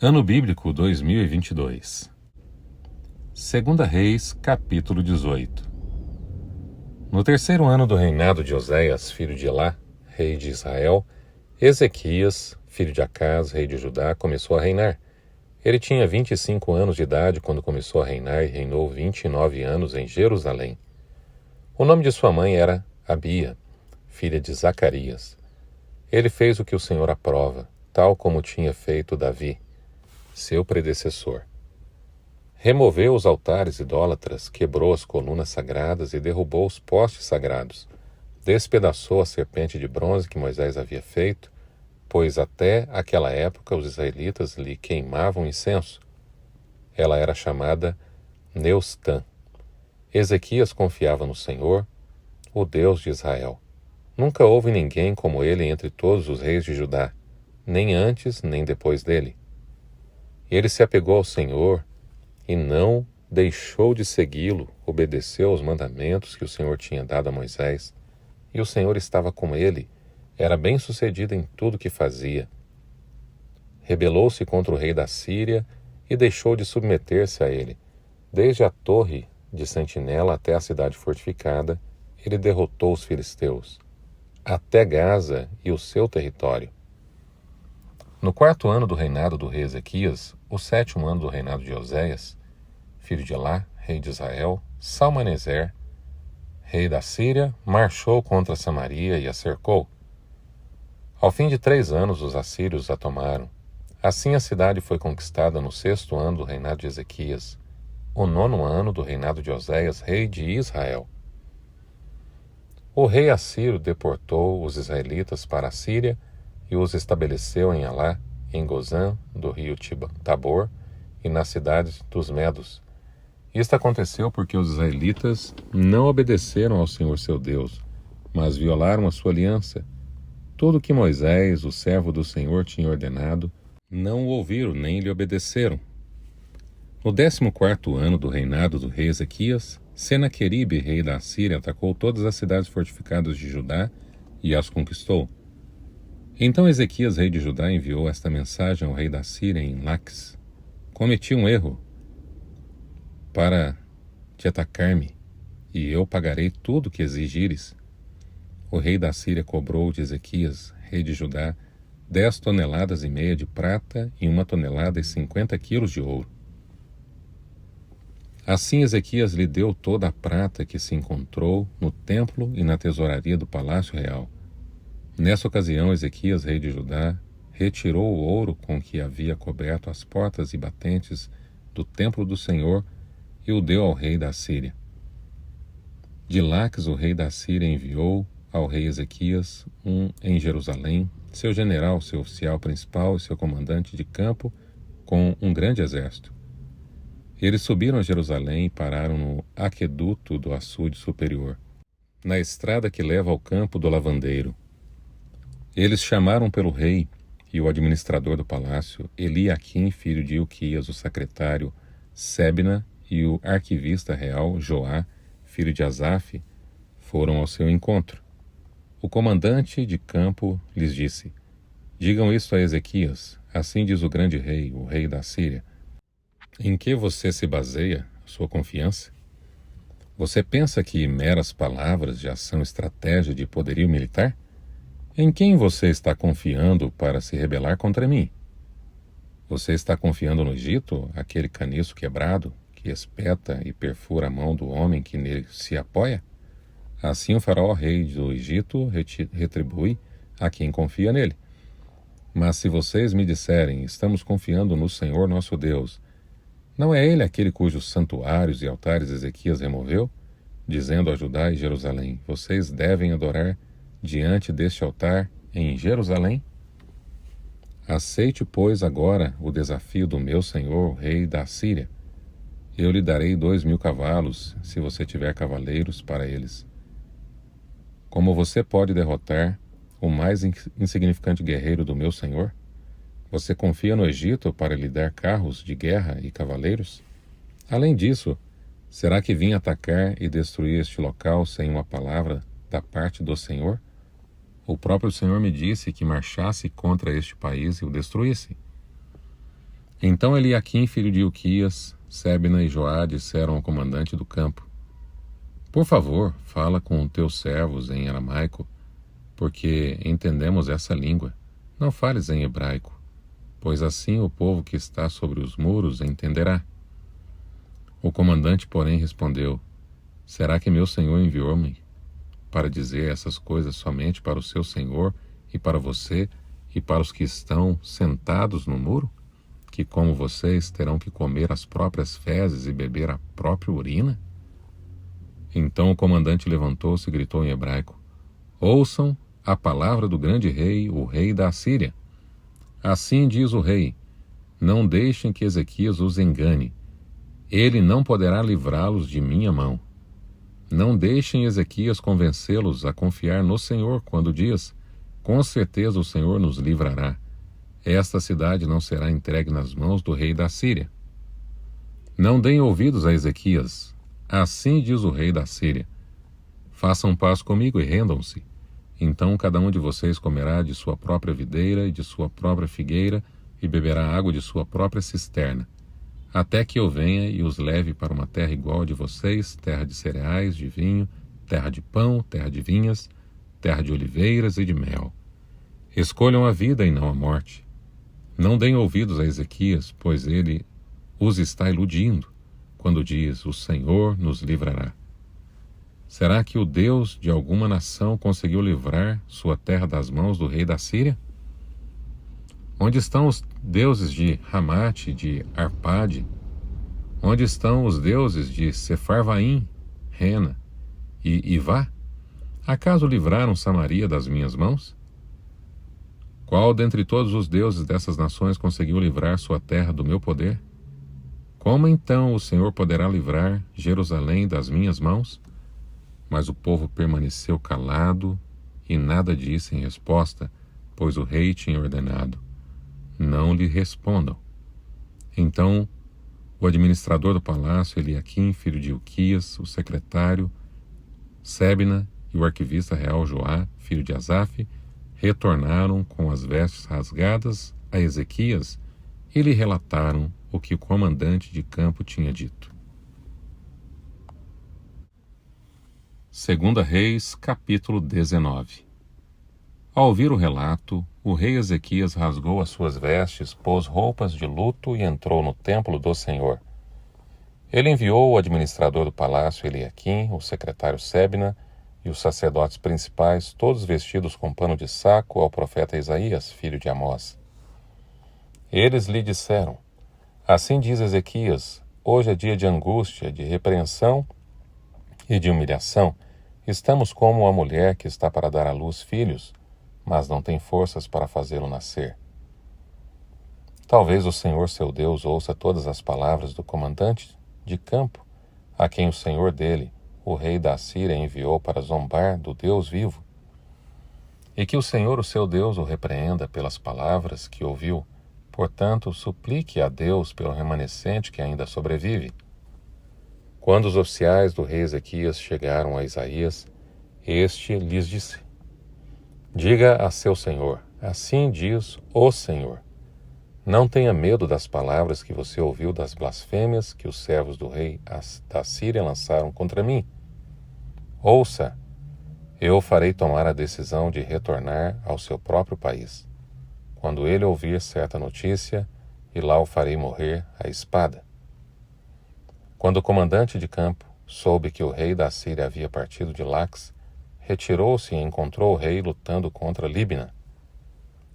Ano Bíblico 2022. 2 Reis, capítulo 18. No terceiro ano do reinado de Oséias, filho de Elá, rei de Israel, Ezequias, filho de Acás, rei de Judá, começou a reinar. Ele tinha 25 anos de idade quando começou a reinar e reinou 29 anos em Jerusalém. O nome de sua mãe era Abia, filha de Zacarias. Ele fez o que o Senhor aprova, tal como tinha feito Davi, seu predecessor. Removeu os altares idólatras, quebrou as colunas sagradas e derrubou os postes sagrados. Despedaçou a serpente de bronze que Moisés havia feito, pois até aquela época os israelitas lhe queimavam incenso. Ela era chamada Neustã. Ezequias confiava no Senhor, o Deus de Israel. Nunca houve ninguém como ele entre todos os reis de Judá, nem antes nem depois dele. Ele se apegou ao Senhor e não deixou de segui-lo, obedeceu aos mandamentos que o Senhor tinha dado a Moisés, e o Senhor estava com ele, era bem-sucedido em tudo que fazia. Rebelou-se contra o rei da Síria e deixou de submeter-se a ele. Desde a torre de sentinela até a cidade fortificada, ele derrotou os filisteus, até Gaza e o seu território. No quarto ano do reinado do rei Ezequias, o sétimo ano do reinado de Oséias, filho de Elá, rei de Israel, Salmaneser, rei da Síria, marchou contra Samaria e a cercou. Ao fim de 3 anos, os assírios a tomaram. Assim a cidade foi conquistada no 6º ano do reinado de Ezequias, o 9º ano do reinado de Oséias, rei de Israel. O rei assírio deportou os israelitas para a Síria e os estabeleceu em Elá, em Gozã, do rio Tabor, e nas cidades dos Medos. Isto aconteceu porque os israelitas não obedeceram ao Senhor seu Deus, mas violaram a sua aliança. Tudo que Moisés, o servo do Senhor, tinha ordenado, não o ouviram nem lhe obedeceram. No 14º ano do reinado do rei Ezequias, Senaqueribe, rei da Assíria, atacou todas as cidades fortificadas de Judá e as conquistou. Então Ezequias, rei de Judá, enviou esta mensagem ao rei da Síria em Laques: cometi um erro para te atacar-me, e eu pagarei tudo o que exigires. O rei da Síria cobrou de Ezequias, rei de Judá, 10,5 toneladas de prata e 1,50 toneladas de ouro. Assim Ezequias lhe deu toda a prata que se encontrou no templo e na tesouraria do palácio real. Nessa ocasião, Ezequias, rei de Judá, retirou o ouro com que havia coberto as portas e batentes do templo do Senhor e o deu ao rei da Síria. De Laques, o rei da Síria enviou ao rei Ezequias em Jerusalém, seu general, seu oficial principal e seu comandante de campo, com um grande exército. Eles subiram a Jerusalém e pararam no aqueduto do açude superior, na estrada que leva ao campo do lavandeiro. Eles chamaram pelo rei e o administrador do palácio, Eliaquim, filho de Ilquias, o secretário, Sebna, e o arquivista real, Joá, filho de Asaf, foram ao seu encontro. O comandante de campo lhes disse: digam isto a Ezequias, assim diz o grande rei, o rei da Síria. Em que você se baseia, sua confiança? Você pensa que meras palavras já são estratégia de poderio militar? Em quem você está confiando para se rebelar contra mim? Você está confiando no Egito, aquele caniço quebrado, que espeta e perfura a mão do homem que nele se apoia? Assim o faraó, rei do Egito, retribui a quem confia nele. Mas se vocês me disserem, estamos confiando no Senhor nosso Deus, não é ele aquele cujos santuários e altares Ezequias removeu, dizendo a Judá e Jerusalém: vocês devem adorar diante deste altar em Jerusalém? Aceite, pois, agora o desafio do meu senhor, rei da Síria. Eu lhe darei 2.000 cavalos, se você tiver cavaleiros para eles. Como você pode derrotar o mais insignificante guerreiro do meu senhor? Você confia no Egito para lhe dar carros de guerra e cavaleiros? Além disso, será que vim atacar e destruir este local sem uma palavra da parte do Senhor? O próprio Senhor me disse que marchasse contra este país e o destruísse. Então Eliaquim, filho de Ilquias, Sebna e Joá disseram ao comandante do campo: Por favor, fala com teus servos em aramaico, porque entendemos essa língua. Não fales em hebraico, pois assim o povo que está sobre os muros entenderá. O comandante, porém, respondeu: Será que meu senhor enviou-me para dizer essas coisas somente para o seu senhor e para você e para os que estão sentados no muro? Que, como vocês, terão que comer as próprias fezes e beber a própria urina? Então o comandante levantou-se e gritou em hebraico: Ouçam a palavra do grande rei, o rei da Assíria. Assim diz o rei: Não deixem que Ezequias os engane. Ele não poderá livrá-los de minha mão. Não deixem Ezequias convencê-los a confiar no Senhor quando diz: Com certeza o Senhor nos livrará. Esta cidade não será entregue nas mãos do rei da Síria. Não deem ouvidos a Ezequias. Assim diz o rei da Síria: Façam paz comigo e rendam-se. Então cada um de vocês comerá de sua própria videira e de sua própria figueira e beberá água de sua própria cisterna, até que eu venha e os leve para uma terra igual a de vocês, terra de cereais, de vinho, terra de pão, terra de vinhas, terra de oliveiras e de mel. Escolham a vida e não a morte. Não deem ouvidos a Ezequias, pois ele os está iludindo, quando diz: O Senhor nos livrará. Será que o Deus de alguma nação conseguiu livrar sua terra das mãos do rei da Síria? Onde estão os deuses de Ramate e de Arpade? Onde estão os deuses de Sefarvaim, Rena e Ivá? Acaso livraram Samaria das minhas mãos? Qual dentre todos os deuses dessas nações conseguiu livrar sua terra do meu poder? Como então o Senhor poderá livrar Jerusalém das minhas mãos? Mas o povo permaneceu calado e nada disse em resposta, pois o rei tinha ordenado: Não lhe respondam. Então o administrador do palácio, Eliaquim, filho de Ilquias, o secretário, Sebna e o arquivista real Joá, filho de Asaf, retornaram com as vestes rasgadas a Ezequias e lhe relataram o que o comandante de campo tinha dito. 2 Reis, capítulo 19. Ao ouvir o relato, o rei Ezequias rasgou as suas vestes, pôs roupas de luto e entrou no templo do Senhor. Ele enviou o administrador do palácio Eliaquim, o secretário Sebna e os sacerdotes principais, todos vestidos com pano de saco, ao profeta Isaías, filho de Amós. Eles lhe disseram: Assim diz Ezequias: Hoje é dia de angústia, de repreensão e de humilhação. Estamos como a mulher que está para dar à luz filhos, mas não tem forças para fazê-lo nascer. Talvez o Senhor seu Deus ouça todas as palavras do comandante de campo, a quem o Senhor dele, o rei da Assíria, enviou para zombar do Deus vivo. E que o Senhor, o seu Deus, o repreenda pelas palavras que ouviu. Portanto, suplique a Deus pelo remanescente que ainda sobrevive. Quando os oficiais do rei Ezequias chegaram a Isaías, este lhes disse: Diga a seu senhor: Assim diz o Senhor: Não tenha medo das palavras que você ouviu das blasfêmias que os servos do rei da Síria lançaram contra mim. Ouça, eu o farei tomar a decisão de retornar ao seu próprio país, quando ele ouvir certa notícia, e lá o farei morrer à espada. Quando o comandante de campo soube que o rei da Síria havia partido de Lax, retirou-se e encontrou o rei lutando contra Libna.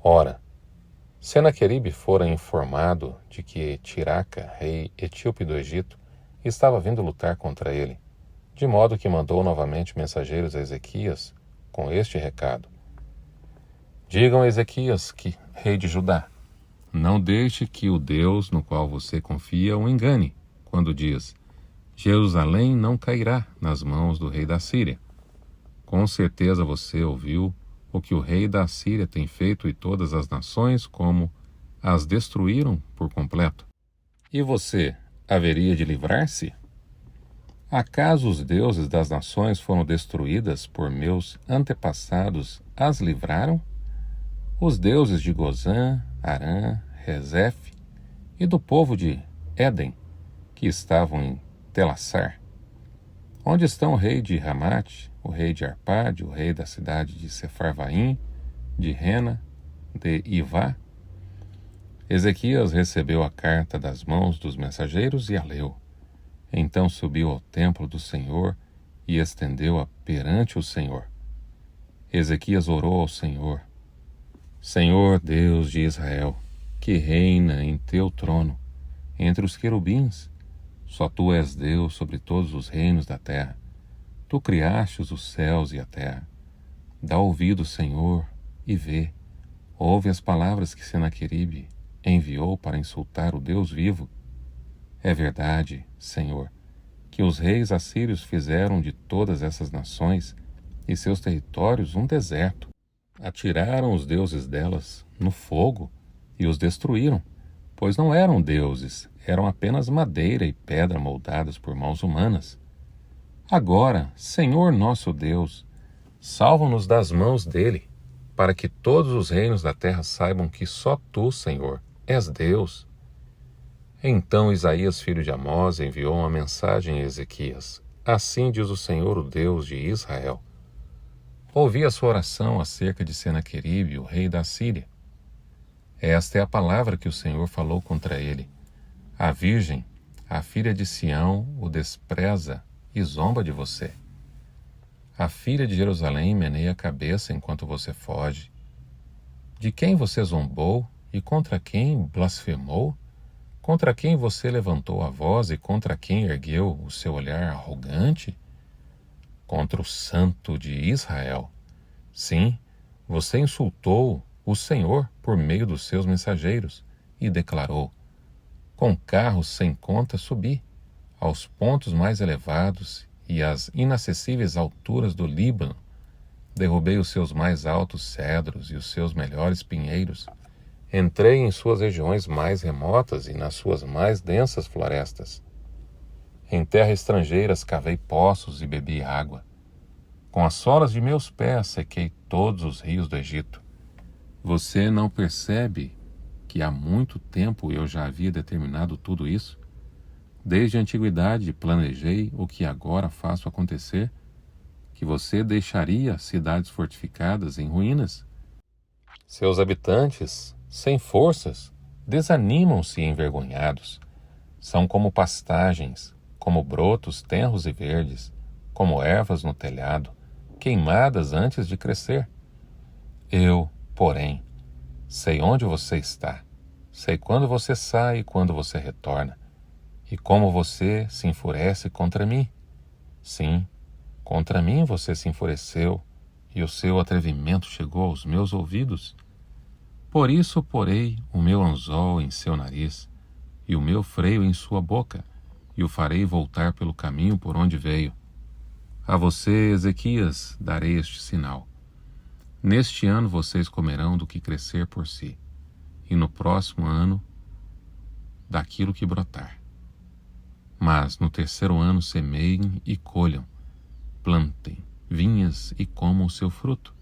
Ora, Senaqueribe fora informado de que Tiraca, rei etíope do Egito, estava vindo lutar contra ele, de modo que mandou novamente mensageiros a Ezequias com este recado: Digam a Ezequias, rei de Judá: Não deixe que o Deus no qual você confia o engane, quando diz: Jerusalém não cairá nas mãos do rei da Síria. Com certeza você ouviu o que o rei da Síria tem feito e todas as nações, como as destruíram por completo. E você haveria de livrar-se? Acaso os deuses das nações foram destruídas por meus antepassados as livraram? Os deuses de Gozã, Arã, Rezef e do povo de Éden, que estavam em Telassar? Onde estão o rei de Ramate, o rei de Arpade, o rei da cidade de Sefarvaim, de Rena, de Ivá? Ezequias recebeu a carta das mãos dos mensageiros e a leu. Então subiu ao templo do Senhor e estendeu-a perante o Senhor. Ezequias orou ao Senhor: Senhor Deus de Israel, que reina em teu trono, entre os querubins, só tu és Deus sobre todos os reinos da terra. Tu criastes os céus e a terra. Dá ouvido, Senhor, e vê. Ouve as palavras que Senaqueribe enviou para insultar o Deus vivo. É verdade, Senhor, que os reis assírios fizeram de todas essas nações e seus territórios um deserto. Atiraram os deuses delas no fogo e os destruíram, pois não eram deuses, eram apenas madeira e pedra moldadas por mãos humanas. Agora, Senhor nosso Deus, salva-nos das mãos dele, para que todos os reinos da terra saibam que só tu, Senhor, és Deus. Então Isaías, filho de Amós, enviou uma mensagem a Ezequias. Assim diz o Senhor, o Deus de Israel: ouvi a sua oração acerca de Senaqueribe, o rei da Síria. Esta é a palavra que o Senhor falou contra ele. A virgem, a filha de Sião, o despreza e zomba de você. A filha de Jerusalém meneia a cabeça enquanto você foge. De quem você zombou e contra quem blasfemou? Contra quem você levantou a voz e contra quem ergueu o seu olhar arrogante? Contra o Santo de Israel. Sim, você insultou o Senhor por meio dos seus mensageiros e declarou: com carros sem conta subi aos pontos mais elevados e às inacessíveis alturas do Líbano. Derrubei os seus mais altos cedros e os seus melhores pinheiros. Entrei em suas regiões mais remotas e nas suas mais densas florestas. Em terra estrangeiras cavei poços e bebi água. Com as solas de meus pés sequei todos os rios do Egito. Você não percebe que há muito tempo eu já havia determinado tudo isso? Desde a antiguidade planejei o que agora faço acontecer, que você deixaria cidades fortificadas em ruínas. Seus habitantes, sem forças, desanimam-se envergonhados. São como pastagens, como brotos tenros e verdes, como ervas no telhado, queimadas antes de crescer. Eu, porém, sei onde você está, sei quando você sai e quando você retorna, e como você se enfurece contra mim. Sim, contra mim você se enfureceu, e o seu atrevimento chegou aos meus ouvidos. Por isso porei o meu anzol em seu nariz, e o meu freio em sua boca, e o farei voltar pelo caminho por onde veio. A você, Ezequias, darei este sinal. Neste ano vocês comerão do que crescer por si, e no próximo ano, daquilo que brotar. Mas no terceiro ano semeiem e colham, plantem vinhas e comam o seu fruto.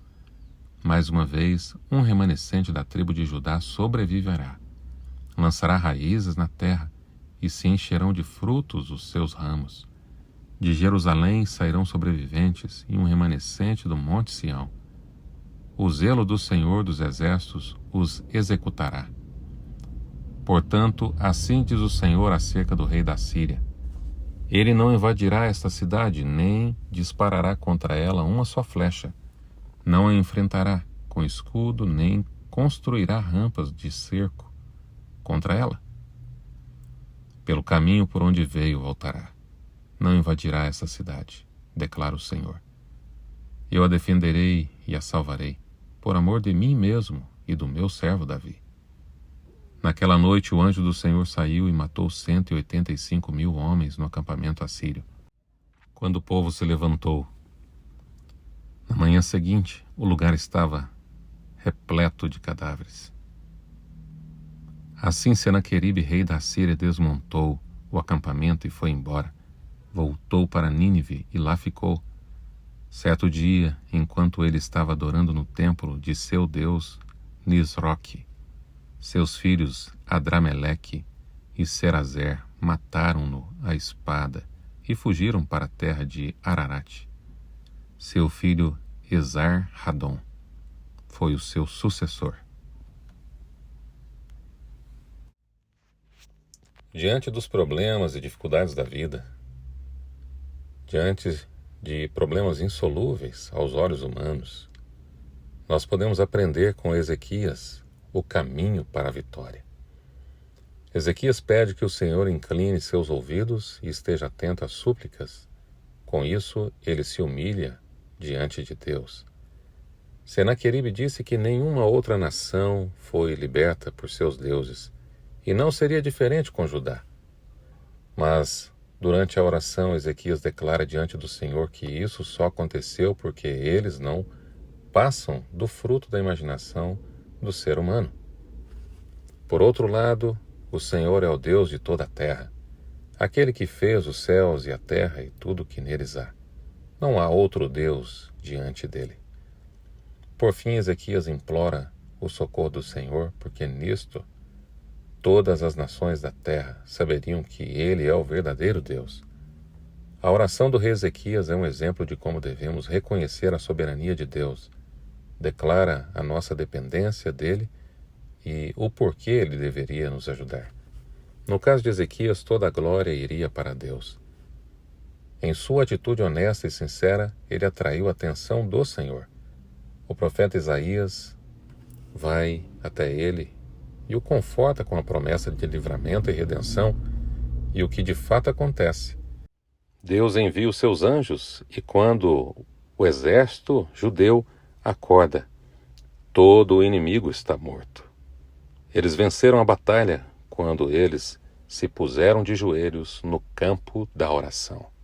Mais uma vez, um remanescente da tribo de Judá sobreviverá. Lançará raízes na terra, e se encherão de frutos os seus ramos. De Jerusalém sairão sobreviventes e um remanescente do monte Sião. O zelo do Senhor dos Exércitos os executará. Portanto, assim diz o Senhor acerca do rei da Síria: ele não invadirá esta cidade, nem disparará contra ela uma só flecha. Não a enfrentará com escudo, nem construirá rampas de cerco contra ela. Pelo caminho por onde veio voltará. Não invadirá essa cidade, declara o Senhor. Eu a defenderei e a salvarei, por amor de mim mesmo e do meu servo Davi. Naquela noite o anjo do Senhor saiu e matou 185.000 homens no acampamento assírio. Quando o povo se levantou, na manhã seguinte, o lugar estava repleto de cadáveres. Assim Senaqueribe, rei da Síria, desmontou o acampamento e foi embora. Voltou para Nínive e lá ficou. Certo dia, enquanto ele estava adorando no templo de seu deus Nisroque, seus filhos Adrameleque e Serazer mataram-no à espada e fugiram para a terra de Ararat. Seu filho Esar-Hadon foi o seu sucessor. Diante dos problemas e dificuldades da vida, diante de problemas insolúveis aos olhos humanos, nós podemos aprender com Ezequias o caminho para a vitória. Ezequias pede que o Senhor incline seus ouvidos e esteja atento às súplicas. Com isso, ele se humilha diante de Deus. Senaqueribe disse que nenhuma outra nação foi liberta por seus deuses, e não seria diferente com Judá. Mas, durante a oração, Ezequias declara diante do Senhor que isso só aconteceu porque eles não passam do fruto da imaginação do ser humano. Por outro lado, o Senhor é o Deus de toda a terra, aquele que fez os céus e a terra e tudo o que neles há. Não há outro Deus diante dele. Por fim, Ezequias implora o socorro do Senhor, porque nisto todas as nações da terra saberiam que ele é o verdadeiro Deus. A oração do rei Ezequias é um exemplo de como devemos reconhecer a soberania de Deus. Declara a nossa dependência dele e o porquê ele deveria nos ajudar. No caso de Ezequias, toda a glória iria para Deus. Em sua atitude honesta e sincera, ele atraiu a atenção do Senhor. O profeta Isaías vai até ele e o conforta com a promessa de livramento e redenção, e o que de fato acontece. Deus envia os seus anjos, e quando o exército judeu acorda, todo o inimigo está morto. Eles venceram a batalha quando eles se puseram de joelhos no campo da oração.